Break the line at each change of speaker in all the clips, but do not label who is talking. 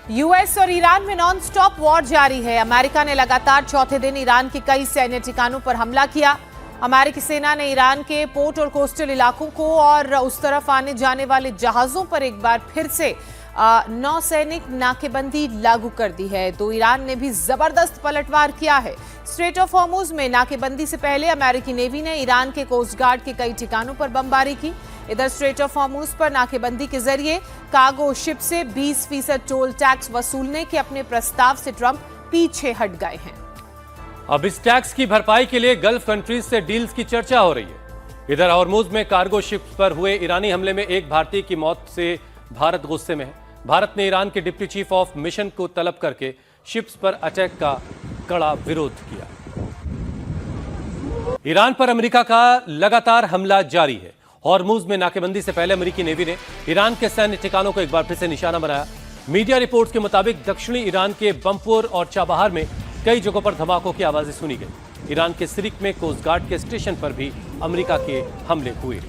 US और Iran में non stop war जारी है। अमेरिका ने लगातार चौथे दिन ईरान के कई सैन्य ठिकानों पर हमला किया। अमेरिकी सेना ने ईरान के पोर्ट और कोस्टल इलाकों को और उस तरफ आने जाने वाले जहाजों पर एक बार फिर से नौसैनिक नाकेबंदी लागू कर दी है। तो ईरान ने भी जबरदस्त पलटवार किया है। स्ट्रेट ऑफ हॉर्मुज में नाकेबंदी से पहले अमेरिकी नेवी ने ईरान के कोस्ट गार्ड के कई ठिकानों पर बमबारी की। इधर स्ट्रेट ऑफ हॉर्मुज पर नाकेबंदी के जरिए कार्गो शिप से 20% टोल टैक्स वसूलने के अपने प्रस्ताव से ट्रंप पीछे हट गए हैं।
अब इस टैक्स की भरपाई के लिए गल्फ कंट्रीज से डील्स की चर्चा हो रही है। इधर हॉर्मुज में कार्गो शिप पर हुए ईरानी हमले में एक भारतीय की मौत से भारत गुस्से में है। भारत ने ईरान के डिप्टी चीफ ऑफ मिशन को तलब करके शिप्स पर अटैक का कड़ा विरोध किया। ईरान पर अमेरिका का लगातार हमला जारी है। हॉर्मुज में नाकेबंदी से पहले अमेरिकी नेवी ने ईरान के सैन्य ठिकानों को एक बार फिर से निशाना बनाया। मीडिया रिपोर्ट्स के मुताबिक दक्षिणी ईरान के बमपुर और चाबहार में कई जगहों पर धमाकों की आवाजें सुनी गई। ईरान के सिरिक में कोस्ट गार्ड के स्टेशन पर भी अमेरिका के हमले हुए।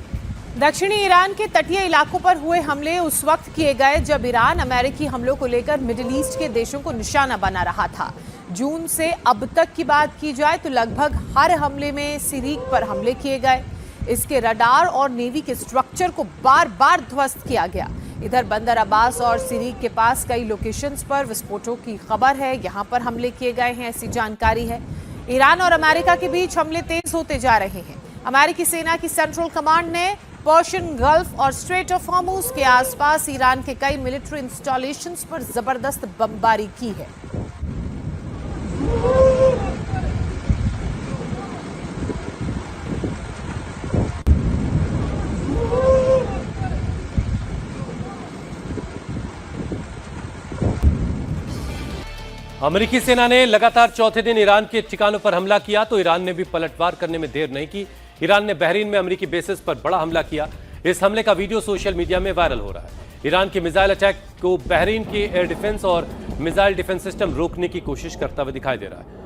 दक्षिणी ईरान के तटीय इलाकों पर हुए हमले उस वक्त किए गए जब ईरान अमेरिकी हमलों को लेकर मिडिल ईस्ट के देशों को निशाना बना रहा था। जून से अब तक की बात की जाए तो लगभग हर हमले में सिरिक पर हमले किए गए। इसके रडार और नेवी के स्ट्रक्चर को बार बार ध्वस्त किया गया। इधर बंदर अब्बास और सिरिक के पास कई लोकेशंस पर विस्फोटों की खबर है। यहां पर हमले किए गए हैं, ऐसी जानकारी है। ईरान और अमेरिका के बीच हमले तेज होते जा रहे हैं। अमेरिकी सेना की सेंट्रल कमांड ने पर्शियन गल्फ और स्ट्रेट ऑफ हॉर्मुज के आसपास ईरान के कई मिलिट्री इंस्टॉलेशंस पर जबरदस्त बमबारी की है।
अमेरिकी सेना ने लगातार चौथे दिन ईरान के ठिकानों पर हमला किया तो ईरान ने भी पलटवार करने में देर नहीं की। ईरान ने बहरीन में अमेरिकी बेसिस पर बड़ा हमला किया। इस हमले का वीडियो सोशल मीडिया में वायरल हो रहा है। ईरान के मिसाइल अटैक को बहरीन की एयर डिफेंस और मिसाइल डिफेंस सिस्टम रोकने की कोशिश करता हुआ दिखाई दे रहा है।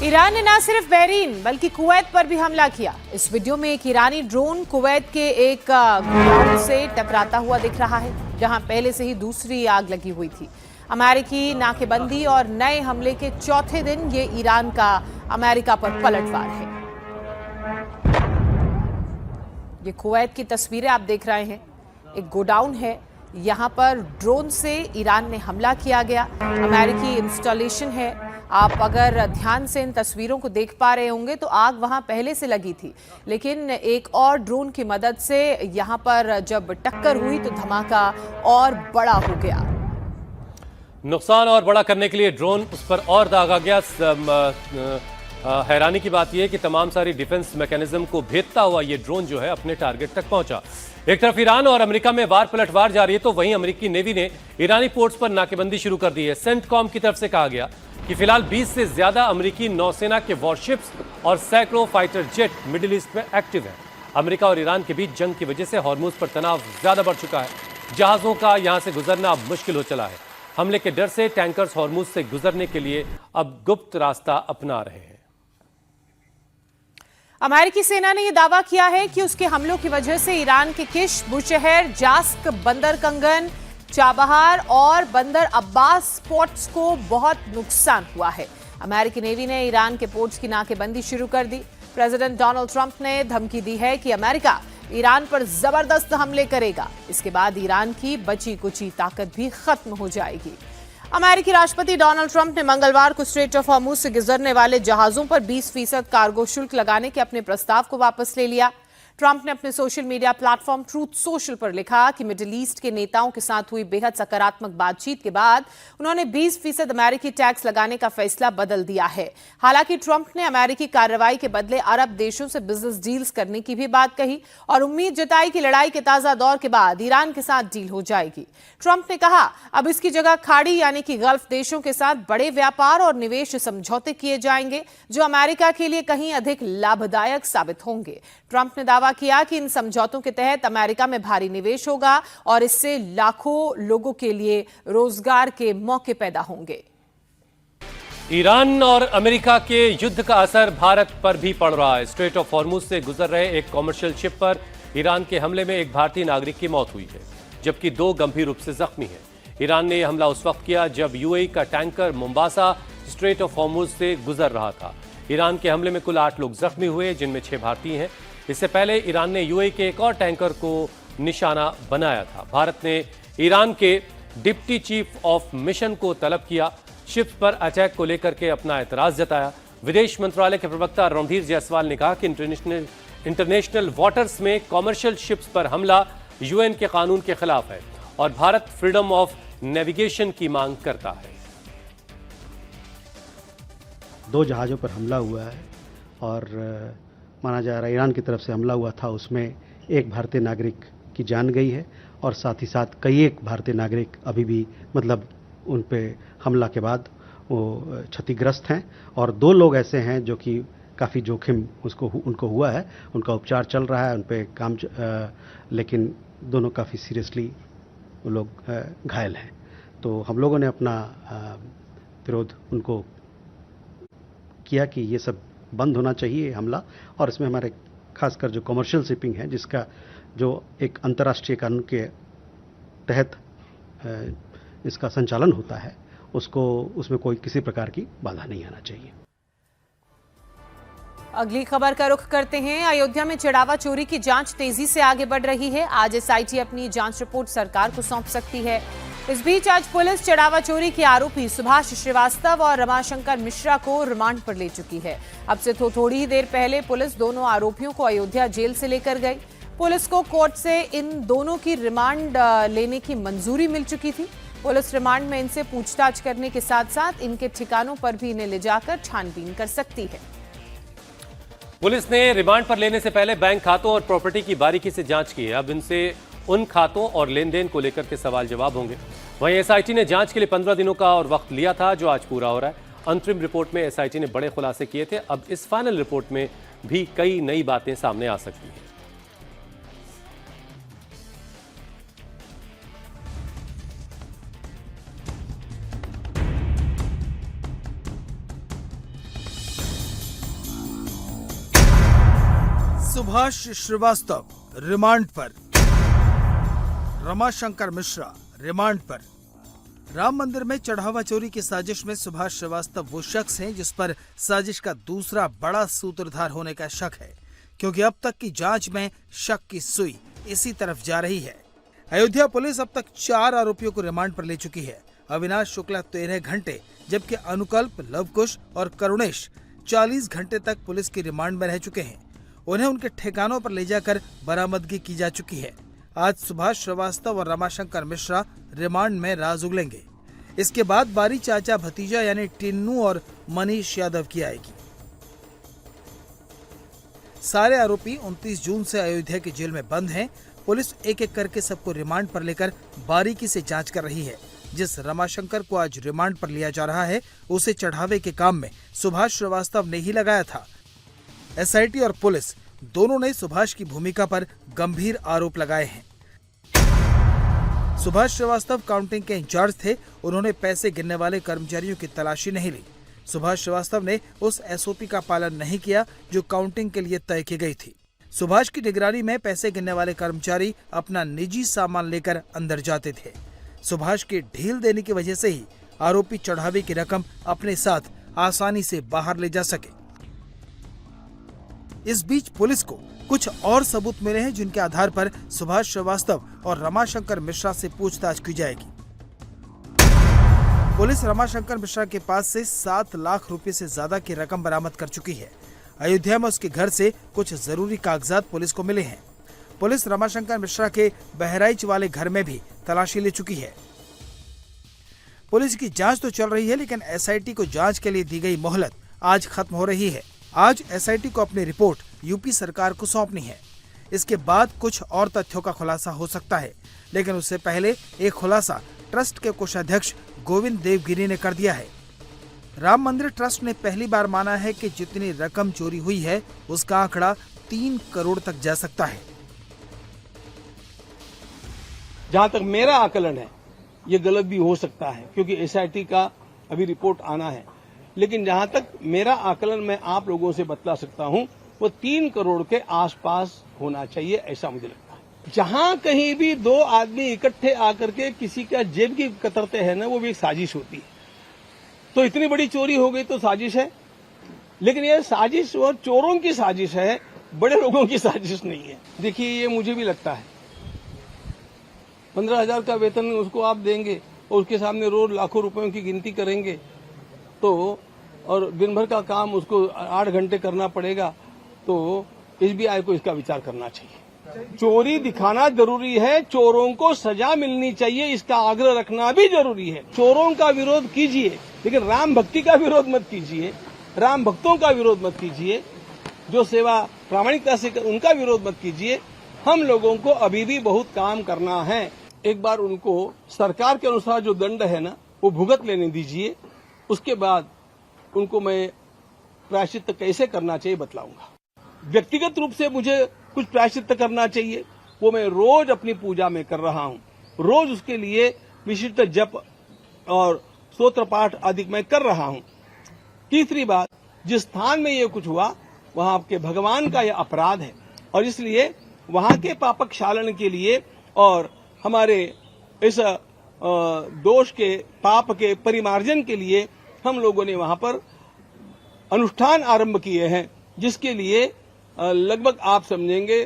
ईरान ने न सिर्फ बहरीन बल्कि कुवैत पर भी हमला किया। इस वीडियो में एक ईरानी ड्रोन कुवैत के एक गोडाउन से टकराता हुआ दिख रहा है, जहां पहले से ही दूसरी आग लगी हुई थी। अमेरिकी नाकेबंदी और नए हमले के चौथे दिन ये ईरान का अमेरिका पर पलटवार है। ये कुवैत की तस्वीरें आप देख रहे हैं। एक गोडाउन है, यहां पर ड्रोन से ईरान ने हमला किया गया। अमेरिकी इंस्टॉलेशन है। आप अगर ध्यान से इन तस्वीरों को देख पा रहे होंगे तो आग वहां पहले से लगी थी, लेकिन एक और ड्रोन की मदद से यहां पर जब टक्कर हुई तो धमाका और बड़ा हो गया।
नुकसान और बड़ा करने के लिए ड्रोन उस पर और दागा गया। हैरानी की बात यह है कि तमाम सारी डिफेंस मैकेनिज्म को भेदता हुआ ये ड्रोन जो है अपने टारगेट तक पहुंचा। एक तरफ ईरान और अमेरिका में वार पलटवार जारी है तो वहीं अमेरिकी नेवी ने ईरानी पोर्ट्स पर नाकेबंदी शुरू कर दी है। सेंटकॉम की तरफ से कहा गया कि फिलहाल 20 से ज्यादा अमेरिकी नौसेना के वॉरशिप्स और सैकड़ों फाइटर जेट मिडिल ईस्ट में एक्टिव हैं। अमेरिका और ईरान के बीच जंग की वजह से हॉर्मुज पर तनाव ज्यादा बढ़ चुका है। जहाजों का यहां से गुजरना अब मुश्किल हो चला है। हमले के डर से टैंकर्स हॉर्मुज से गुजरने के लिए अब गुप्त रास्ता अपना रहे हैं।
अमेरिकी सेना ने यह दावा किया है कि उसके हमलों की वजह से ईरान के किश, बुशहर, जास्क, बंदर कंगन, चाबहार और बंदर अब्बास पोर्ट्स को बहुत नुकसान हुआ है। अमेरिकी नेवी ने ईरान के पोर्ट्स की नाकेबंदी शुरू कर दी। प्रेसिडेंट डोनाल्ड ट्रंप ने धमकी दी है कि अमेरिका ईरान पर जबरदस्त हमले करेगा। इसके बाद ईरान की बची कुची ताकत भी खत्म हो जाएगी। अमेरिकी राष्ट्रपति डोनाल्ड ट्रंप ने मंगलवार को स्ट्रेट ऑफ हॉर्मुज से गुजरने वाले जहाजों पर 20% कार्गो शुल्क लगाने के अपने प्रस्ताव को वापस ले लिया। ट्रंप ने अपने social media platform truth social पर लिखा कि मिडिल ईस्ट के नेताओं के साथ हुई बेहद सकारात्मक बातचीत के बाद उन्होंने 20% अमेरिकी टैक्स लगाने का फैसला बदल दिया है। हालांकि ट्रंप ने अमेरिकी कार्रवाई के बदले अरब देशों से बिजनेस डील्स करने की भी बात कही और उम्मीद जताई कि लड़ाई के ताजा दौर के बाद ईरान के साथ डील हो जाएगी। ट्रंप ने कहा अब इसकी जगह खाड़ी यानी कि गल्फ देशों के साथ बड़े व्यापार और निवेश समझौते किए जाएंगे जो अमेरिका के लिए कहीं अधिक लाभदायक साबित होंगे। ट्रंप ने दावा किया कि इन समझौतों के तहत अमेरिका में भारी निवेश होगा और इससे लाखों लोगों के लिए रोजगार के मौके पैदा होंगे।
ईरान और अमेरिका के युद्ध का असर भारत पर भी पड़ रहा है। स्ट्रेट ऑफ हॉर्मुज से गुजर रहे एक कॉमर्शियल शिप पर ईरान के हमले में एक भारतीय नागरिक की मौत हुई है, जबकि 2 गंभीर रूप से जख्मी हैं। ईरान ने यह हमला उस वक्त किया जब यूएई का tanker Mombasa straight of Hormuz से गुजर रहा था। ईरान के हमले में कुल 8 लोग जख्मी हुए, जिनमें 6 भारतीय हैं। इससे पहले ईरान ने यूएई के एक और टैंकर को निशाना बनाया था। भारत ने ईरान के डिप्टी चीफ ऑफ मिशन को तलब किया, शिप्स पर अटैक को लेकर के अपना एतराज जताया। विदेश मंत्रालय के प्रवक्ता रणधीर जायसवाल ने कहा कि इंटरनेशनल वाटर्स में कॉमर्शियल शिप्स पर हमला यूएन के कानून के खिलाफ है और भारत फ्रीडम ऑफ नेविगेशन की मांग करता है।
2 जहाज़ों पर हमला हुआ है और माना जा रहा है ईरान की तरफ से हमला हुआ था, उसमें एक भारतीय नागरिक की जान गई है और साथ ही साथ कई एक भारतीय नागरिक अभी भी मतलब उन पे हमला के बाद वो क्षतिग्रस्त हैं और 2 लोग ऐसे हैं जो कि काफ़ी जोखिम उनको हुआ है, उनका उपचार चल रहा है, उन पे काम लेकिन दोनों काफ़ी सीरियसली वो लोग घायल हैं। तो हम लोगों ने अपना विरोध उनको किया कि ये सब बंद होना चाहिए हमला, और इसमें हमारे खासकर जो कमर्शियल शिपिंग है जिसका जो एक अंतर्राष्ट्रीय कानून के तहत इसका संचालन होता है उसमें कोई किसी प्रकार की बाधा नहीं आना चाहिए।
अगली खबर का रुख करते हैं। अयोध्या में चढ़ावा चोरी की जांच तेजी से आगे बढ़ रही है। आज एसआईटी अपनी जांच रिपोर्ट सरकार को सौंप सकती है। इस बीच आज पुलिस चढ़ावा चोरी के आरोपी सुभाष श्रीवास्तव और रमाशंकर मिश्रा को रिमांड पर ले चुकी है। अब से थोड़ी ही देर पहले पुलिस दोनों आरोपियों को अयोध्या जेल से लेकर गई। पुलिस को कोर्ट से इन दोनों की रिमांड लेने की मंजूरी मिल चुकी थी। पुलिस रिमांड में इनसे पूछताछ करने के साथ साथ इनके ठिकानों पर भी इन्हें ले जाकर छानबीन कर सकती है।
पुलिस ने रिमांड पर लेने से पहले बैंक खातों और प्रॉपर्टी की बारीकी से जांच की है। अब इनसे उन खातों और लेन देन को लेकर के सवाल जवाब होंगे। वहीं एसआईटी ने जांच के लिए 15 दिनों का और वक्त लिया था, जो आज पूरा हो रहा है। अंतरिम रिपोर्ट में एसआईटी ने बड़े खुलासे किए थे। अब इस फाइनल रिपोर्ट में भी कई नई बातें सामने आ सकती हैं।
सुभाष श्रीवास्तव रिमांड पर, रमाशंकर मिश्रा रिमांड पर। राम मंदिर में चढ़ावा चोरी की साजिश में सुभाष श्रीवास्तव वो शख्स हैं जिस पर साजिश का दूसरा बड़ा सूत्रधार होने का शक है, क्योंकि अब तक की जांच में शक की सुई इसी तरफ जा रही है। अयोध्या पुलिस अब तक 4 आरोपियों को रिमांड पर ले चुकी है। अविनाश शुक्ला 13 घंटे, जबकि अनुकल्प, लवकुश और करुणेश 40 घंटे तक पुलिस की रिमांड में रह चुके हैं। उन्हें उनके ठिकानों पर ले जाकर बरामदगी की जा चुकी है। आज सुभाष श्रीवास्तव और रमाशंकर मिश्रा रिमांड में राज उगलेंगे। इसके बाद बारी चाचा भतीजा यानी टिन्नू और मनीष यादव की आएगी। सारे आरोपी 29 जून से अयोध्या की जेल में बंद हैं। पुलिस एक एक करके सबको रिमांड पर लेकर बारीकी से जांच कर रही है। जिस रमाशंकर को आज रिमांड पर लिया जा रहा है, उसे चढ़ावे के काम में सुभाष श्रीवास्तव ने ही लगाया था। एसआईटी और पुलिस दोनों ने सुभाष की भूमिका पर गंभीर आरोप लगाए हैं। सुभाष श्रीवास्तव काउंटिंग के इंचार्ज थे। उन्होंने पैसे गिनने वाले कर्मचारियों की तलाशी नहीं ली। सुभाष श्रीवास्तव ने उस एसओपी का पालन नहीं किया जो काउंटिंग के लिए तय की गई थी। सुभाष की निगरानी में पैसे गिनने वाले कर्मचारी अपना निजी सामान लेकर अंदर जाते थे। सुभाष की ढील देने की वजह से ही आरोपी चढ़ावे की रकम अपने साथ आसानी से बाहर ले जा सके। इस बीच पुलिस को कुछ और सबूत मिले हैं जिनके आधार पर सुभाष श्रीवास्तव और रमाशंकर मिश्रा से पूछताछ की जाएगी। पुलिस रमाशंकर मिश्रा के पास से 7 लाख रुपए से ज्यादा की रकम बरामद कर चुकी है। अयोध्या में उसके घर से कुछ जरूरी कागजात पुलिस को मिले हैं। पुलिस रमाशंकर मिश्रा के बहराइच वाले घर में भी तलाशी ले चुकी है। पुलिस की जांच तो चल रही है, लेकिन एसआईटी को जांच के लिए दी गई मोहलत आज खत्म हो रही है। आज एसआईटी को अपनी रिपोर्ट यूपी सरकार को सौंपनी है। इसके बाद कुछ और तथ्यों का खुलासा हो सकता है, लेकिन उससे पहले एक खुलासा ट्रस्ट के कोषाध्यक्ष गोविंद देवगिरी ने कर दिया है। राम मंदिर ट्रस्ट ने पहली बार माना है कि जितनी रकम चोरी हुई है उसका आंकड़ा 3 करोड़ तक जा सकता है।
जहां तक मेरा आकलन है, ये गलत भी हो सकता है क्योंकि एसआईटी का अभी रिपोर्ट आना है, लेकिन जहां तक मेरा आकलन मैं आप लोगों से बतला सकता हूं वो 3 करोड़ के आसपास होना चाहिए, ऐसा मुझे लगता है। जहां कहीं भी 2 आदमी इकट्ठे आकर के किसी का जेब की कतरते हैं ना, वो भी एक साजिश होती है। तो इतनी बड़ी चोरी हो गई तो साजिश है, लेकिन ये साजिश वो चोरों की साजिश है, बड़े लोगों की साजिश नहीं है। देखिए, ये मुझे भी लगता है 15,000 का वेतन उसको आप देंगे और उसके सामने रोज लाखों रुपयों की गिनती करेंगे तो, और दिन भर का काम उसको 8 घंटे करना पड़ेगा, तो एसबीआई को इसका विचार करना चाहिए। चोरी दिखाना जरूरी है, चोरों को सजा मिलनी चाहिए, इसका आग्रह रखना भी जरूरी है। चोरों का विरोध कीजिए, लेकिन राम भक्ति का विरोध मत कीजिए, राम भक्तों का विरोध मत कीजिए, जो सेवा प्रामाणिकता से उनका विरोध मत कीजिए। हम लोगों को अभी भी बहुत काम करना है। एक बार उनको सरकार के अनुसार जो दंड है ना, वो भुगत लेने दीजिए, उसके बाद उनको मैं प्रायश्चित कैसे करना चाहिए बतलाऊंगा। व्यक्तिगत रूप से मुझे कुछ प्रायश्चित करना चाहिए, वो मैं रोज अपनी पूजा में कर रहा हूं। रोज उसके लिए विशिष्ट जप और स्तोत्र पाठ आदि मैं कर रहा हूं। तीसरी बात, जिस स्थान में ये कुछ हुआ वहां आपके भगवान का यह अपराध है, और इसलिए वहां के पापक क्षालन के लिए और हमारे इस दोष के पाप के परिमार्जन के लिए हम लोगों ने वहां पर अनुष्ठान आरंभ किए हैं, जिसके लिए लगभग आप समझेंगे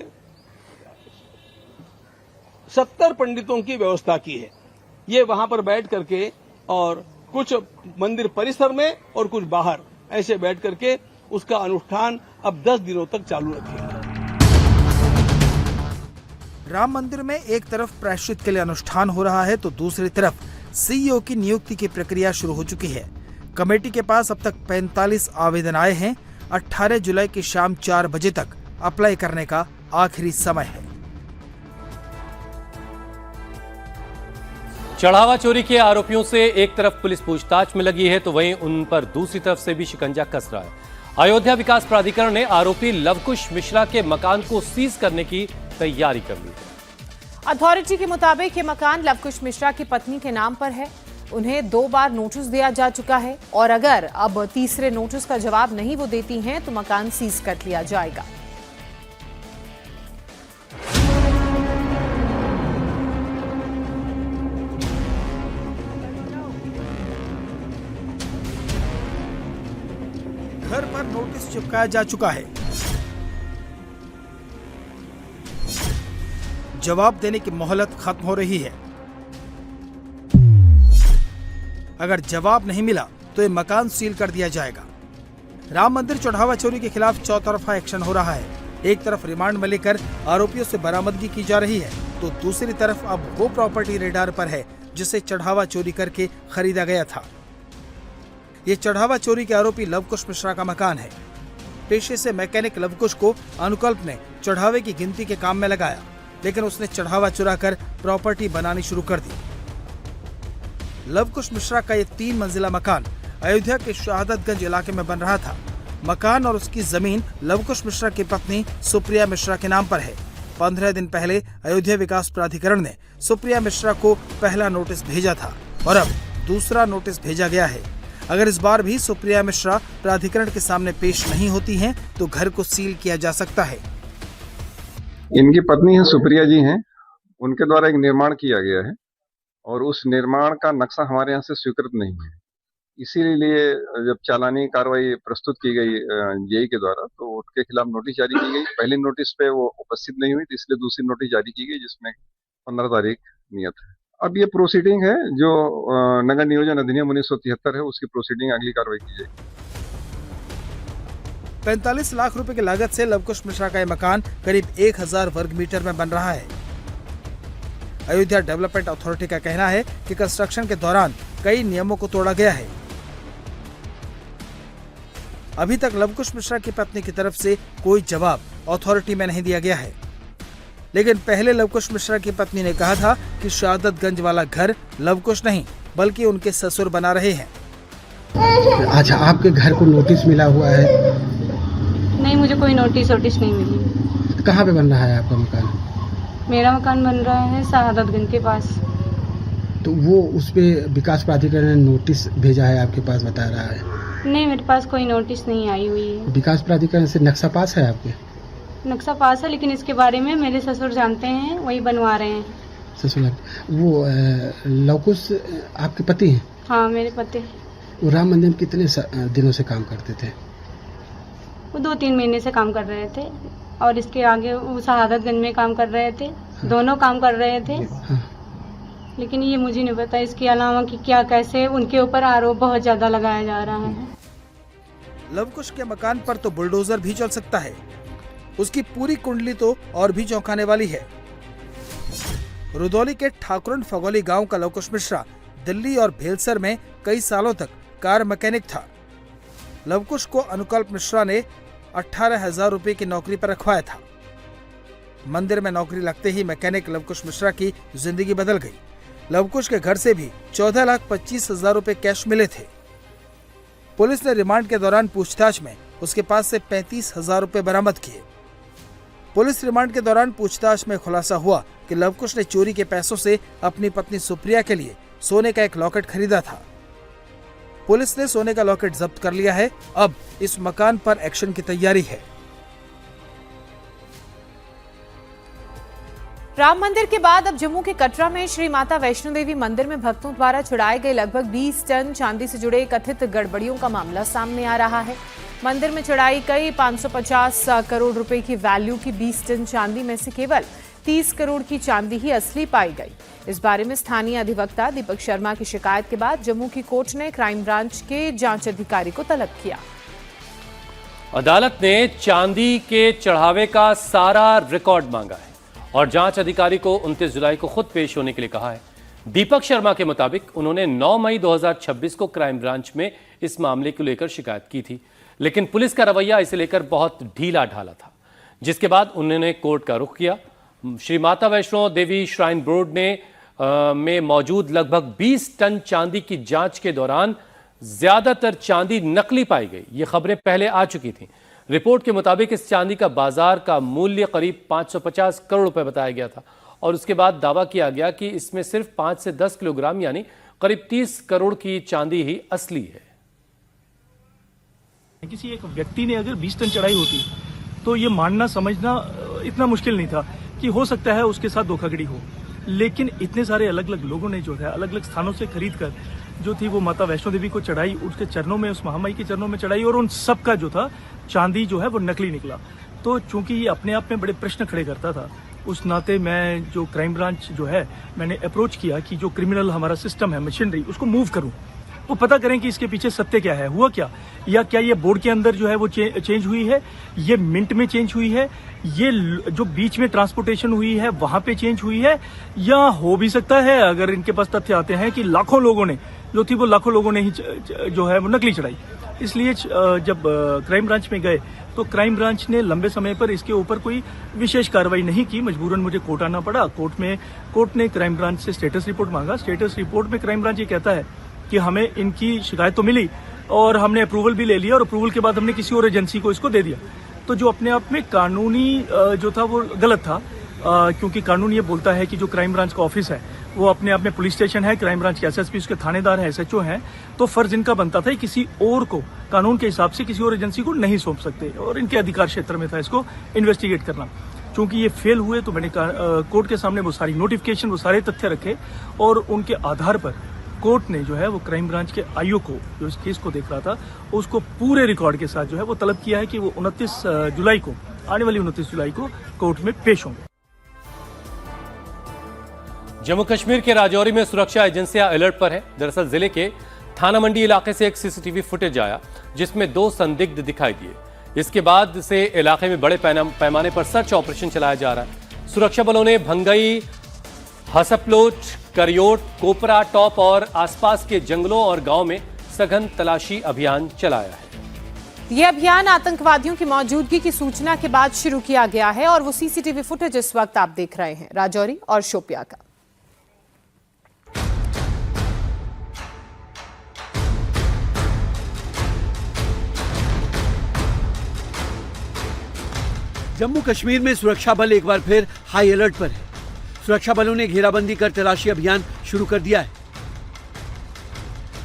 70 पंडितों की व्यवस्था की है। ये वहां पर बैठ करके, और कुछ मंदिर परिसर में और कुछ बाहर ऐसे बैठ करके उसका अनुष्ठान अब 10 दिनों तक चालू रखेगा।
राम मंदिर में एक तरफ प्रायश्चित के लिए अनुष्ठान हो रहा है, तो दूसरी तरफ सीईओ की नियुक्ति की प्रक्रिया शुरू हो चुकी है। कमेटी के पास अब तक 45 आवेदन आए हैं। 18 जुलाई की शाम 4 बजे तक अप्लाई करने का आखिरी समय है।
चढ़ावा चोरी के आरोपियों से एक तरफ पुलिस पूछताछ में लगी है, तो वहीं उन पर दूसरी तरफ से भी शिकंजा कस रहा है। अयोध्या विकास प्राधिकरण ने आरोपी लवकुश मिश्रा के मकान को सीज करने की तैयारी कर ली है।
अथॉरिटी के मुताबिक ये मकान लवकुश मिश्रा की पत्नी के नाम पर है। उन्हें 2 बार नोटिस दिया जा चुका है, और अगर अब तीसरे नोटिस का जवाब नहीं वो देती हैं तो मकान सीज कर लिया जाएगा।
घर पर नोटिस चिपकाया जा चुका है। जवाब देने की मोहलत खत्म हो रही है। अगर जवाब नहीं मिला तो ये मकान सील कर दिया जाएगा। राम मंदिर चढ़ावा चोरी के खिलाफ चौतरफा एक्शन हो रहा है। एक तरफ रिमांड में लेकर आरोपियों से बरामदगी की जा रही है, तो दूसरी तरफ अब वो प्रॉपर्टी रेडार पर है जिसे चढ़ावा चोरी करके खरीदा गया था। ये चढ़ावा चोरी के आरोपी लवकुश मिश्रा का मकान है। पेशे से मैकेनिक लवकुश को अनुकल्प ने चढ़ावे की गिनती के काम में लगाया, लेकिन उसने चढ़ावा चुराकर प्रॉपर्टी बनानी शुरू कर दी। लवकुश मिश्रा का ये 3 मंजिला मकान अयोध्या के शहादतगंज इलाके में बन रहा था। मकान और उसकी जमीन लवकुश मिश्रा की पत्नी सुप्रिया मिश्रा के नाम पर है। 15 दिन पहले अयोध्या विकास प्राधिकरण ने सुप्रिया मिश्रा को पहला नोटिस भेजा था, और अब दूसरा नोटिस भेजा गया है। अगर इस बार भी सुप्रिया मिश्रा प्राधिकरण के सामने पेश नहीं होती हैं, तो घर को सील किया जा सकता है।
इनकी पत्नी है सुप्रिया जी हैं, उनके द्वारा एक निर्माण किया गया है और उस निर्माण का नक्शा हमारे यहाँ से स्वीकृत नहीं है। इसीलिए जब चालानी कार्रवाई प्रस्तुत की गई जेई के द्वारा, तो उनके खिलाफ नोटिस जारी की गई। पहली नोटिस पे वो उपस्थित नहीं हुई, इसलिए दूसरी नोटिस जारी की गई जिसमें 15 तारीख नियत है। अब ये प्रोसीडिंग है जो नगर नियोजन अधिनियम 1973 है, उसकी प्रोसीडिंग अगली कार्रवाई की जाएगी।
45 लाख रुपए की लागत से लवकुश मिश्रा का यह मकान करीब 1000 वर्ग मीटर में बन रहा है। अयोध्या डेवलपमेंट अथॉरिटी का कहना है कि कंस्ट्रक्शन के दौरान कई नियमों को तोड़ा गया है। अभी तक लवकुश मिश्रा की पत्नी की तरफ से कोई जवाब अथॉरिटी में नहीं दिया गया है, लेकिन पहले लवकुश मिश्रा की पत्नी ने कहा था कि शहादतगंज वाला घर लवकुश नहीं बल्कि उनके ससुर बना रहे हैं।
अच्छा, आपके घर को नोटिस मिला हुआ है?
नहीं, मुझे कोई नोटिस नहीं मिली।
कहाँ पे बन रहा है आपका मकान?
मेरा मकान बन रहा है शहादतगंज के पास।
तो वो उस पे विकास प्राधिकरण ने नोटिस भेजा है आपके पास, बता रहा है?
नहीं, मेरे पास कोई नोटिस नहीं आई हुई है।
विकास प्राधिकरण से नक्शा पास है आपके?
नक्शा पास है, लेकिन इसके बारे में मेरे ससुर जानते हैं, वही बनवा रहे हैं।
ससुर वो लवकुश आपके पति हैं?
हाँ, मेरे पति।
वो राम मंदिर में कितने दिनों से काम करते थे?
वो 2-3 महीने से काम कर रहे थे, और इसके आगे वो शहादतगंज में काम कर रहे थे। हाँ। दोनों काम कर रहे थे। हाँ। लेकिन ये मुझे नहीं पता इसके अलावा कि क्या कैसे उनके ऊपर आरोप बहुत ज्यादा लगाया जा रहा है।
लवकुश के मकान पर तो बुलडोजर भी चल सकता है। उसकी पूरी कुंडली तो और भी चौंकाने वाली है। रुदौली के ठाकुरन फगोली गांव का लवकुश मिश्रा दिल्ली और भेलसर में कई सालों तक कार मैकेनिक था। लवकुश को अनुकल्प मिश्रा ने 18,000 रुपए की नौकरी पर रखवाया था। मंदिर में नौकरी लगते ही मैकेनिक लवकुश मिश्रा की जिंदगी बदल गई। लवकुश के घर से भी 14,25,000 रुपए कैश मिले थे। पुलिस ने रिमांड के दौरान पूछताछ में उसके पास से 35,000 रुपए बरामद किए। पुलिस रिमांड के दौरान पूछताछ में खुलासा हुआ कि लवकुश ने चोरी के पैसों से अपनी पत्नी सुप्रिया के लिए सोने का एक लॉकेट खरीदा था। पुलिस ने सोने का लॉकेट जब्त कर लिया है। अब इस मकान पर एक्शन की तैयारी है।
राम मंदिर के बाद अब जम्मू के कटरा में श्री माता वैष्णो देवी मंदिर में भक्तों द्वारा चढ़ाए गए लगभग 20 टन चांदी से जुड़े कथित गड़बड़ियों का मामला सामने आ रहा है। मंदिर में चढ़ाई गई 550 करोड़ रुपए की वैल्यू की 20 टन चांदी में से केवल 30 करोड़ की चांदी ही असली पाई गई। इस बारे में स्थानीय अधिवक्ता दीपक शर्मा की शिकायत के बाद जम्मू की कोर्ट ने क्राइम ब्रांच के जांच अधिकारी को तलब किया।
अदालत ने चांदी के चढ़ावे का सारा रिकॉर्ड मांगा है और जांच अधिकारी को 29 जुलाई को खुद पेश होने के लिए कहा है। दीपक शर्मा के मुताबिक उन्होंने 9 मई 2026 को क्राइम ब्रांच में इस मामले को लेकर शिकायत की थी, लेकिन पुलिस का रवैया इसे लेकर बहुत ढीला ढाला था, जिसके बाद उन्होंने कोर्ट का रुख किया। श्री माता वैष्णो देवी श्राइन बोर्ड ने में मौजूद लगभग 20 टन चांदी की जांच के दौरान ज्यादातर चांदी नकली पाई गई। ये खबरें पहले आ चुकी थीं। रिपोर्ट के मुताबिक इस चांदी का बाजार का मूल्य करीब 550 करोड़ रुपए बताया गया था और उसके बाद दावा किया गया कि इसमें सिर्फ 5 से 10 किलोग्राम यानी करीब 30 करोड़ की चांदी ही असली है।
किसी एक व्यक्ति ने अगर 20 टन चढ़ाई होती तो ये मानना समझना इतना मुश्किल नहीं था कि हो सकता है उसके साथ धोखाधड़ी हो, लेकिन इतने सारे अलग अलग लोगों ने जो है अलग अलग स्थानों से खरीद कर जो थी वो माता वैष्णो देवी को चढ़ाई, उसके चरणों में, उस महामाई के चरणों में चढ़ाई और उन सब का जो था चांदी जो है वो नकली निकला। तो चूंकि ये अपने आप में बड़े प्रश्न खड़े करता था, उस नाते मैं जो क्राइम ब्रांच जो है मैंने अप्रोच किया कि जो क्रिमिनल हमारा सिस्टम है, मशीनरी, उसको मूव करूं, वो पता करें कि इसके पीछे सत्य क्या है, हुआ क्या, या क्या ये बोर्ड के अंदर जो है वो चेंज हुई है, ये मिंट में चेंज हुई है, ये जो बीच में ट्रांसपोर्टेशन हुई है वहां पे चेंज हुई है, या हो भी सकता है अगर इनके पास तथ्य आते हैं कि लाखों लोगों ने जो थी वो लाखों लोगों ने ही जो है वो नकली चढ़ाई। इसलिए जब क्राइम ब्रांच में गए तो क्राइम ब्रांच ने लंबे समय पर इसके ऊपर कोई विशेष कार्रवाई नहीं की। मजबूरन मुझे कोर्ट आना पड़ा। कोर्ट ने क्राइम ब्रांच से स्टेटस रिपोर्ट मांगा। स्टेटस रिपोर्ट में क्राइम ब्रांच ये कहता है कि हमें इनकी शिकायत तो मिली और हमने अप्रूवल भी ले लिया और अप्रूवल के बाद हमने किसी और एजेंसी को इसको दे दिया। तो जो अपने आप में कानूनी जो था वो गलत था, क्योंकि कानून ये बोलता है कि जो क्राइम ब्रांच का ऑफिस है वो अपने आप में पुलिस स्टेशन है, क्राइम ब्रांच के एसएसपी उसके थानेदार है, एसएचओ हैं, तो फर्ज इनका बनता था किसी और को कानून के हिसाब से किसी और एजेंसी को नहीं सौंप सकते और इनके अधिकार क्षेत्र में था इसको इन्वेस्टिगेट करना। चूंकि ये फेल हुए तो मैंने कोर्ट के सामने वो सारी नोटिफिकेशन, वो सारे तथ्य रखे और उनके आधार पर कोर्ट ने जो है वो क्राइम ब्रांच के आईओ को, जो इस केस को देख रहा था, उसको पूरे रिकॉर्ड के साथ जो है वो तलब किया है कि वो 29 जुलाई को, आने वाली 29 जुलाई को कोर्ट में पेश होंगे।
जम्मू कश्मीर के राजौरी में सुरक्षा एजेंसियां अलर्ट पर है। दरअसल जिले के थाना मंडी इलाके से एक सीसीटीवी फुटेज आया जिसमें 2 संदिग्ध दिखाई दिए। इसके बाद से इलाके में बड़े पैमाने पर सर्च ऑपरेशन चलाया जा रहा है। सुरक्षा बलों ने भंगई, हसपलोट, करियोट, कोपरा टॉप और आसपास के जंगलों और गांव में सघन तलाशी अभियान चलाया है।
ये अभियान आतंकवादियों की मौजूदगी की सूचना के बाद शुरू किया गया है और वो सीसीटीवी फुटेज इस वक्त आप देख रहे हैं राजौरी और शोपिया का।
जम्मू कश्मीर में सुरक्षा बल एक बार फिर हाई अलर्ट पर है। सुरक्षा बलों ने घेराबंदी कर तलाशी अभियान शुरू कर दिया है।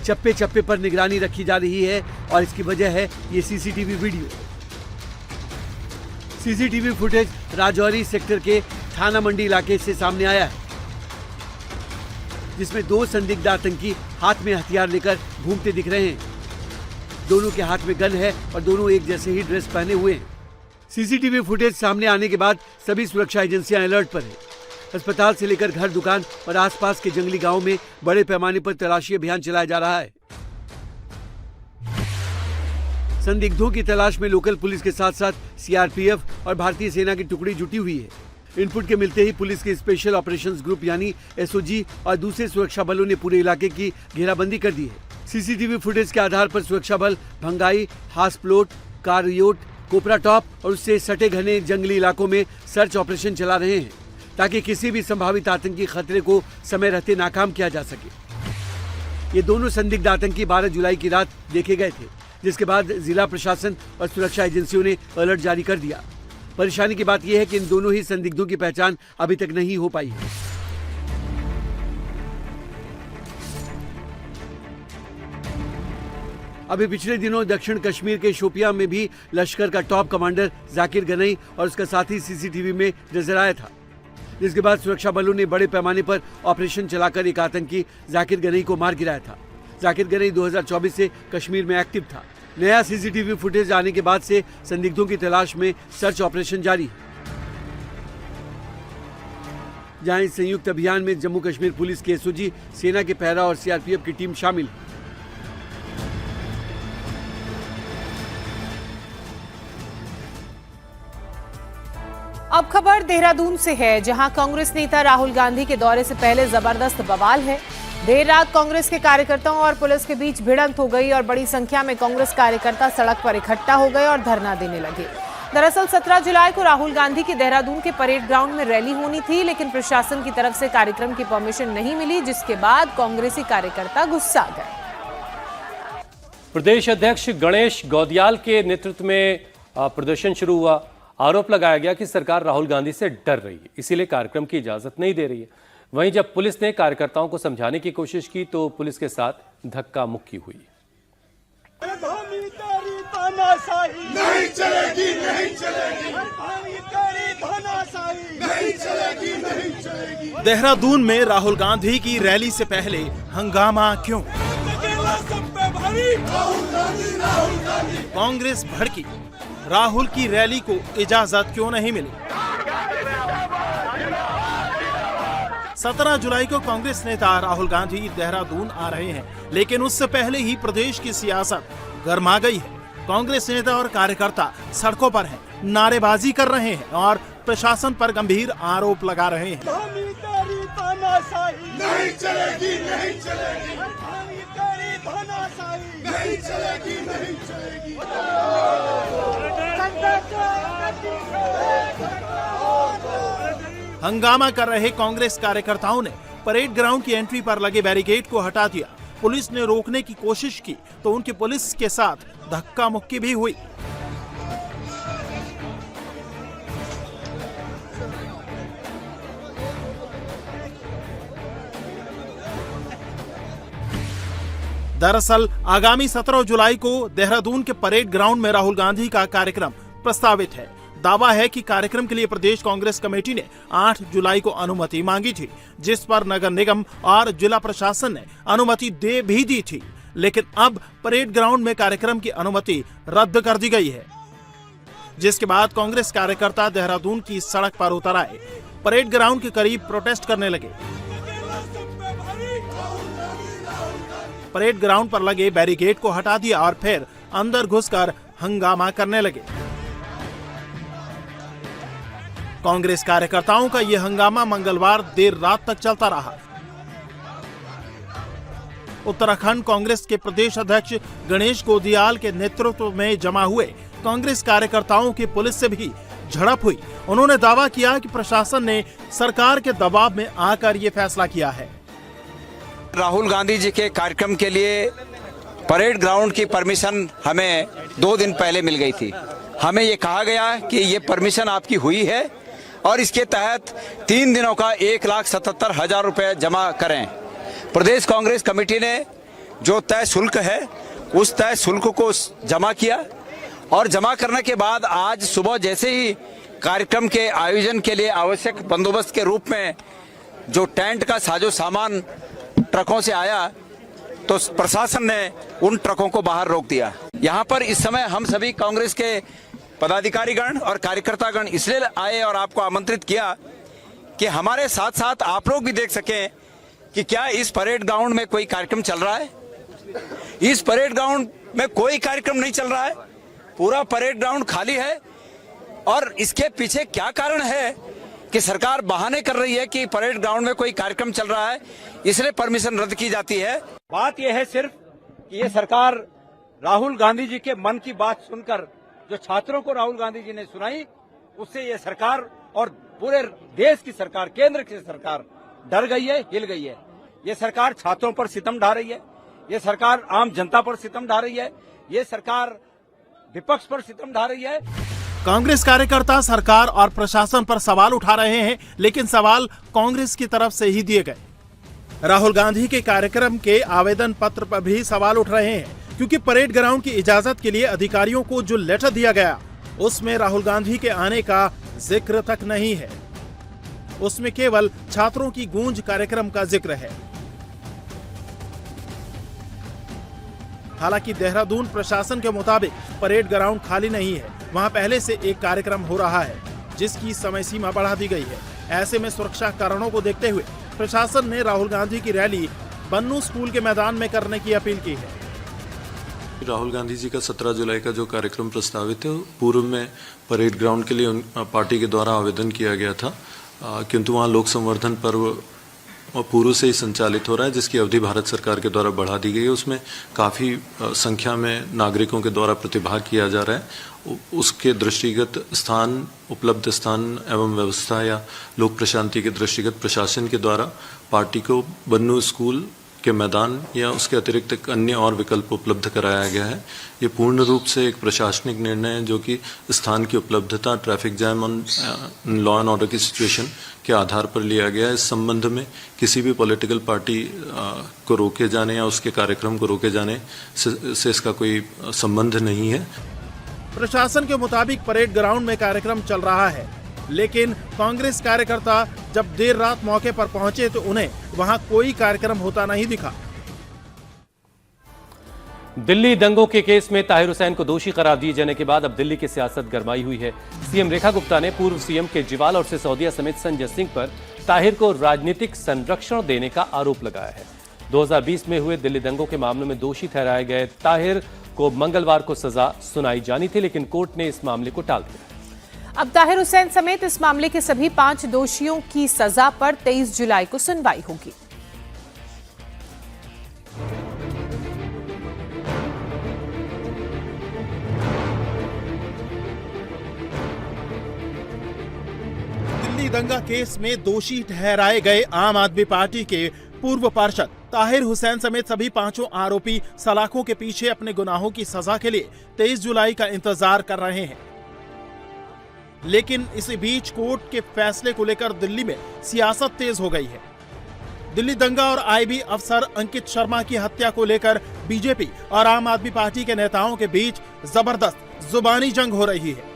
चप्पे चप्पे पर निगरानी रखी जा रही है और इसकी वजह है ये CCTV video. CCTV footage Rajouri sector के थाना मंडी इलाके से सामने आया है, जिसमें 2 संदिग्ध आतंकी हाथ में हथियार लेकर घूमते दिख रहे हैं। दोनों के हाथ में गन है और दोनों एक जैसे ही ड्रेस पहने हुए हैं। सीसीटीवी फुटेज सामने आने के बाद सभी सुरक्षा एजेंसियां अलर्ट पर हैं। अस्पताल से लेकर घर, दुकान और आसपास के जंगली गांवों में बड़े पैमाने पर तलाशी अभियान चलाया जा रहा है। संदिग्धों की तलाश में लोकल पुलिस के साथ साथ सीआरपीएफ और भारतीय सेना की टुकड़ी जुटी हुई है। इनपुट के मिलते ही पुलिस के स्पेशल ऑपरेशंस ग्रुप यानी एसओजी और दूसरे सुरक्षा बलों ने पूरे इलाके की घेराबंदी कर दी है। सीसीटीवी फुटेज के आधार पर सुरक्षा बल भंगाई, हासप्लोट, कारियोट, कोपरा टॉप और उससे सटे घने जंगली इलाकों में सर्च ऑपरेशन चला रहे हैं ताकि किसी भी संभावित आतंकी खतरे को समय रहते नाकाम किया जा सके। ये दोनों संदिग्ध आतंकी 12 जुलाई की रात देखे गए थे, जिसके बाद जिला प्रशासन और सुरक्षा एजेंसियों ने अलर्ट जारी कर दिया। परेशानी की बात यह है कि इन दोनों ही संदिग्धों की पहचान अभी तक नहीं हो पाई है। अभी पिछले दिनों दक्षिण कश्मीर के शोपिया में भी लश्कर का टॉप कमांडर जाकिर गनई और उसका साथी सीसीटीवी में नजर आया था, जिसके बाद सुरक्षा बलों ने बड़े पैमाने पर ऑपरेशन चलाकर एक आतंकी जाकिर गनई को मार गिराया था। जाकिर गनई 2024 से कश्मीर में एक्टिव था। नया सीसीटीवी फुटेज आने के बाद से संदिग्धों की तलाश में सर्च ऑपरेशन जारी है, जहां इस संयुक्त अभियान में जम्मू कश्मीर पुलिस के एसओजी, सेना के पैरा और सीआरपीएफ की टीम शामिल है।
अब खबर देहरादून से है, जहां कांग्रेस नेता राहुल गांधी के दौरे से पहले जबरदस्त बवाल है। देर रात कांग्रेस के कार्यकर्ताओं और पुलिस के बीच भिड़ंत हो गई और बड़ी संख्या में कांग्रेस कार्यकर्ता सड़क पर इकट्ठा हो गए और धरना देने लगे। दरअसल 17 जुलाई को राहुल गांधी की देहरादून के परेड ग्राउंड में रैली होनी थी, लेकिन प्रशासन की तरफ से कार्यक्रम की परमिशन नहीं मिली, जिसके बाद कांग्रेसी कार्यकर्ता गुस्सा गए।
प्रदेश अध्यक्ष गणेश गौदियाल के नेतृत्व में प्रदर्शन शुरू हुआ। आरोप लगाया गया कि सरकार राहुल गांधी से डर रही है, इसीलिए कार्यक्रम की इजाजत नहीं दे रही है। वहीं जब पुलिस ने कार्यकर्ताओं को समझाने की कोशिश की तो पुलिस के साथ धक्का मुक्की हुई।
नहीं चलेगी, नहीं चलेगी, नहीं चलेगी, नहीं चलेगी।
देहरादून में राहुल गांधी की रैली से पहले हंगामा क्यों? कांग्रेस भड़की, राहुल की रैली को इजाजत क्यों नहीं मिली? 17 जुलाई को कांग्रेस नेता राहुल गांधी देहरादून आ रहे हैं, लेकिन उससे पहले ही प्रदेश की सियासत गर्मा गई है। कांग्रेस नेता और कार्यकर्ता सड़कों पर हैं, नारेबाजी कर रहे हैं और प्रशासन पर गंभीर आरोप लगा रहे हैं।
नहीं चलेगी, नहीं चलेगी, नहीं चलेगी, नहीं चलेगी।
हंगामा कर रहे कांग्रेस कार्यकर्ताओं ने परेड ग्राउंड की एंट्री पर लगे बैरिकेड को हटा दिया। पुलिस ने रोकने की कोशिश की तो उनकी पुलिस के साथ धक्का मुक्की भी हुई। दरअसल आगामी 17 जुलाई को देहरादून के परेड ग्राउंड में राहुल गांधी का कार्यक्रम प्रस्तावित है। दावा है कि कार्यक्रम के लिए प्रदेश कांग्रेस कमेटी ने 8 जुलाई को अनुमति मांगी थी, जिस पर नगर निगम और जिला प्रशासन ने अनुमति दे भी दी थी, लेकिन अब परेड ग्राउंड में कार्यक्रम की अनुमति रद्द कर दी गई है, जिसके बाद कांग्रेस कार्यकर्ता देहरादून की सड़क पर उतर आए, परेड ग्राउंड के करीब प्रोटेस्ट करने लगे। परेड ग्राउंड पर लगे बैरिकेड को हटा दिया और फिर अंदर घुसकर हंगामा करने लगे। कांग्रेस कार्यकर्ताओं का यह हंगामा मंगलवार देर रात तक चलता रहा। उत्तराखंड कांग्रेस के प्रदेश अध्यक्ष गणेश गोदियाल के नेतृत्व में जमा हुए कांग्रेस कार्यकर्ताओं की पुलिस से भी झड़प हुई। उन्होंने दावा किया कि प्रशासन ने सरकार के दबाव में आकर ये फैसला किया है।
राहुल गांधी जी के कार्यक्रम के लिए परेड ग्राउंड की परमिशन हमें 2 दिन पहले मिल गई थी। हमें ये कहा गया कि ये परमिशन आपकी हुई है और इसके तहत 3 दिनों का 1,77,000 रुपए जमा करें। प्रदेश कांग्रेस कमेटी ने जो तय शुल्क है उस तय शुल्क को जमा किया और जमा करने के बाद आज सुबह जैसे ही कार्यक्रम के आयोजन के लिए आवश्यक बंदोबस्त के रूप में जो टेंट का साजो सामान ट्रकों से आया तो प्रशासन ने उन ट्रकों को बाहर रोक दिया। यहाँ पर इस समय हम सभी कांग्रेस के पदाधिकारीगण और कार्यकर्तागण इसलिए आए और आपको आमंत्रित किया कि हमारे साथ साथ आप लोग भी देख सकें कि क्या इस परेड ग्राउंड में कोई कार्यक्रम चल रहा है। इस परेड ग्राउंड में कोई कार्यक्रम नहीं चल रहा है, पूरा परेड ग्राउंड खाली है। और इसके पीछे क्या कारण है कि सरकार बहाने कर रही है कि परेड ग्राउंड में कोई कार्यक्रम चल रहा है इसलिए परमिशन रद्द की जाती है।
बात यह है सिर्फ कि ये सरकार राहुल गांधी जी के मन की बात सुनकर जो छात्रों को राहुल गांधी जी ने सुनाई उससे ये सरकार और पूरे देश की सरकार, केंद्र की सरकार डर गई है, हिल गई है। ये सरकार छात्रों पर सितम ढा रही है, ये सरकार आम जनता पर सितम ढा रही है, ये सरकार विपक्ष पर सितम ढा रही है।
कांग्रेस कार्यकर्ता सरकार और प्रशासन पर सवाल उठा रहे हैं, लेकिन सवाल कांग्रेस की तरफ से ही दिए गए। राहुल गांधी के कार्यक्रम के आवेदन पत्र पर भी सवाल उठ रहे हैं, क्योंकि परेड ग्राउंड की इजाजत के लिए अधिकारियों को जो लेटर दिया गया उसमें राहुल गांधी के आने का जिक्र तक नहीं है। उसमें केवल छात्रों की गूंज कार्यक्रम का जिक्र है। हालांकि देहरादून प्रशासन के मुताबिक परेड ग्राउंड खाली नहीं है, वहां पहले से एक कार्यक्रम हो रहा है जिसकी समय सीमा बढ़ा दी गई है। ऐसे में सुरक्षा कारणों को देखते हुए प्रशासन ने राहुल गांधी की रैली बन्नू स्कूल के मैदान में करने की अपील की है।
राहुल गांधी जी का 17 जुलाई का जो कार्यक्रम प्रस्तावित है पूर्व में परेड ग्राउंड के लिए पार्टी के द्वारा आवेदन किया गया था, किंतु वहाँ लोक संवर्धन पर्व पूर्व से ही संचालित हो रहा है जिसकी अवधि भारत सरकार के द्वारा बढ़ा दी गई है। उसमें काफ़ी संख्या में नागरिकों के द्वारा प्रतिभाग किया जा रहा है। उसके दृष्टिगत स्थान, उपलब्ध स्थान एवं व्यवस्था या लोक प्रशांति के दृष्टिगत प्रशासन के द्वारा पार्टी को बन्नू स्कूल के मैदान या उसके अतिरिक्त एक अन्य और विकल्प उपलब्ध कराया गया है। ये पूर्ण रूप से एक प्रशासनिक निर्णय है जो कि स्थान की उपलब्धता, ट्रैफिक जैम और लॉ एंड ऑर्डर की सिचुएशन के आधार पर लिया गया है। इस संबंध में किसी भी पॉलिटिकल पार्टी को रोके जाने या उसके कार्यक्रम को रोके जाने से इसका कोई संबंध नहीं है।
प्रशासन के मुताबिक परेड ग्राउंड में कार्यक्रम चल रहा है, लेकिन कांग्रेस कार्यकर्ता जब देर रात मौके पर पहुंचे तो उन्हें वहां कोई कार्यक्रम होता नहीं दिखा।
दिल्ली दंगों के केस में ताहिर हुसैन को दोषी करार दिए जाने के बाद अब दिल्ली की सियासत गरमाई हुई है। सीएम रेखा गुप्ता ने पूर्व सीएम केजरीवाल और सिसोदिया समेत संजय सिंह पर ताहिर को राजनीतिक संरक्षण देने का आरोप लगाया है। 2020 में हुए दिल्ली दंगों के मामले में दोषी ठहराए गए ताहिर को मंगलवार को सजा सुनाई जानी थी, लेकिन कोर्ट ने इस मामले को टाल दिया।
अब ताहिर हुसैन समेत इस मामले के सभी 5 दोषियों की सजा पर 23 जुलाई को सुनवाई होगी।
दिल्ली दंगा केस में दोषी ठहराए गए आम आदमी पार्टी के पूर्व पार्षद ताहिर हुसैन समेत सभी 5 आरोपी सलाखों के पीछे अपने गुनाहों की सजा के लिए 23 जुलाई का इंतजार कर रहे हैं। लेकिन इसी बीच कोर्ट के फैसले को लेकर दिल्ली में सियासत तेज हो गई है। दिल्ली दंगा और आईबी अफसर अंकित शर्मा की हत्या को लेकर बीजेपी और आम आदमी पार्टी के नेताओं के बीच जबरदस्त जुबानी जंग हो रही है।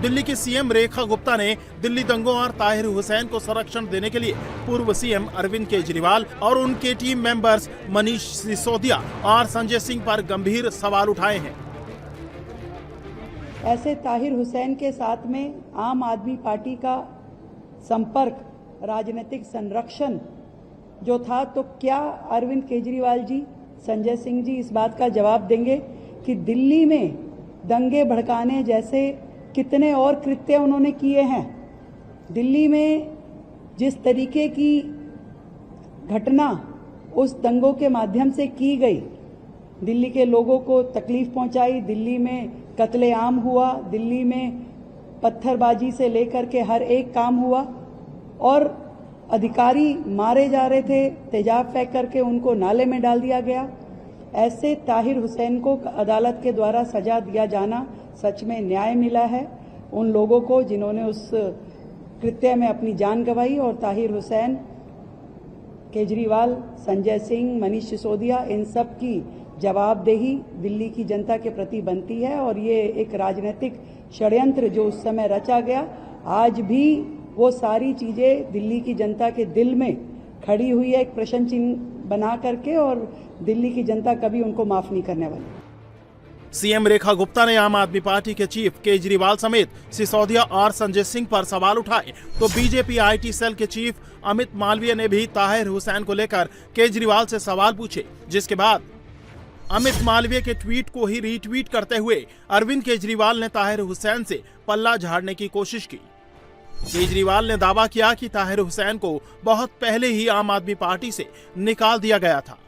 दिल्ली की सीएम रेखा गुप्ता ने दिल्ली दंगों और ताहिर हुसैन को संरक्षण देने के लिए पूर्व सीएम अरविंद केजरीवाल और उनके टीम मेंबर्स मनीष सिसोदिया और संजय सिंह पर गंभीर सवाल उठाए हैं।
ऐसे ताहिर हुसैन के साथ में आम आदमी पार्टी का संपर्क, राजनीतिक संरक्षण जो था, तो क्या अरविंद केजरीवाल जी, संजय सिंह जी इस बात का जवाब देंगे कि दिल्ली में दंगे भड़काने जैसे कितने और कृत्य उन्होंने किए हैं। दिल्ली में जिस तरीके की घटना उस दंगों के माध्यम से की गई, दिल्ली के लोगों को तकलीफ पहुंचाई, दिल्ली में कत्लेआम हुआ, दिल्ली में पत्थरबाजी से लेकर के हर एक काम हुआ और अधिकारी मारे जा रहे थे, तेजाब फेंक करके उनको नाले में डाल दिया गया। ऐसे ताहिर हुसैन को अदालत के द्वारा सजा दिया जाना सच में न्याय मिला है उन लोगों को जिन्होंने उस कृत्य में अपनी जान गंवाई। और ताहिर हुसैन, केजरीवाल, संजय सिंह, मनीष सिसोदिया, इन सब की जवाबदेही दिल्ली की जनता के प्रति बनती है। और ये एक राजनीतिक षड्यंत्र जो उस समय रचा गया, आज भी वो सारी चीजें दिल्ली की जनता के दिल में खड़ी हुई है एक प्रश्न चिन्ह बना करके, और दिल्ली की जनता कभी उनको माफ नहीं करने वाली।
सीएम रेखा गुप्ता ने आम आदमी पार्टी के चीफ केजरीवाल समेत सिसोदिया और संजय सिंह पर सवाल उठाए, तो बीजेपी आईटी सेल के चीफ अमित मालवीय ने भी ताहिर हुसैन को लेकर केजरीवाल से सवाल पूछे, जिसके बाद अमित मालवीय के ट्वीट को ही रीट्वीट करते हुए अरविंद केजरीवाल ने ताहिर हुसैन से पल्ला झाड़ने की कोशिश की। केजरीवाल ने दावा किया कि ताहिर हुसैन को बहुत पहले ही आम आदमी पार्टी से निकाल दिया गया था।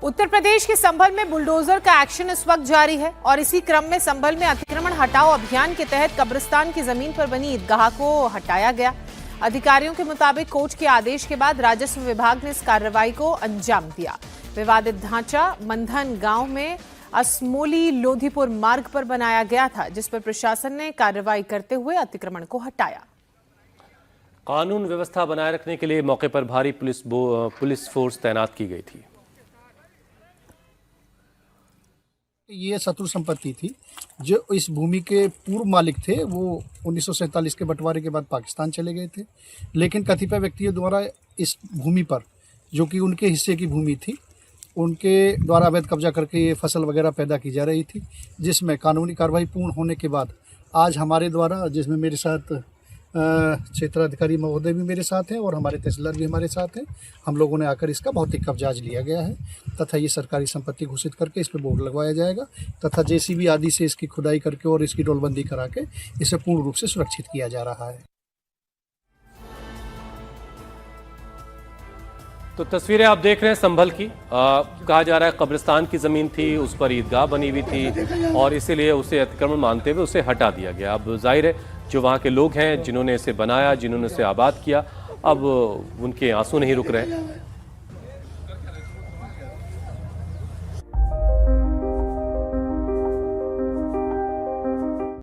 उत्तर प्रदेश के संभल में बुलडोजर का एक्शन इस वक्त जारी है और इसी क्रम में संभल में अतिक्रमण हटाओ अभियान के तहत कब्रिस्तान की जमीन पर बनी ईदगाह को हटाया गया। अधिकारियों के मुताबिक कोर्ट के आदेश के बाद राजस्व विभाग ने इस कार्रवाई को अंजाम दिया। विवादित ढांचा मंधन गांव में असमोली लोधीपुर मार्ग पर बनाया गया था, जिस पर प्रशासन ने कार्रवाई करते हुए अतिक्रमण को हटाया।
कानून व्यवस्था बनाए रखने के लिए मौके पर भारी पुलिस फोर्स तैनात की गई थी।
ये शत्रु संपत्ति थी। जो इस भूमि के पूर्व मालिक थे वो 1947 के बंटवारे के बाद पाकिस्तान चले गए थे, लेकिन कतिपय व्यक्तियों द्वारा इस भूमि पर, जो कि उनके हिस्से की भूमि थी, उनके द्वारा अवैध कब्जा करके ये फसल वगैरह पैदा की जा रही थी, जिसमें कानूनी कार्रवाई पूर्ण होने के बाद आज हमारे द्वारा, जिसमें मेरे साथ क्षेत्राधिकारी महोदय भी मेरे साथ हैं और हमारे तहसीलदार भी हमारे साथ हैं, हम लोगों ने आकर इसका भौतिक कब्जा आज लिया गया है तथा ये सरकारी संपत्ति घोषित करके इस पर बोर्ड लगवाया जाएगा तथा जेसीबी आदि से इसकी खुदाई करके और इसकी डोलबंदी करा के इसे पूर्ण रूप से सुरक्षित किया जा रहा है।
तो तस्वीरें आप देख रहे हैं संभल की। कहा जा रहा है कब्रिस्तान की जमीन थी, उस पर ईदगाह बनी हुई थी और इसीलिए उसे अतिक्रमण मानते हुए उसे हटा दिया गया। अब जाहिर है जो वहाँ के लोग हैं जिन्होंने इसे बनाया, जिन्होंने इसे आबाद किया, अब उनके आंसू नहीं रुक रहे।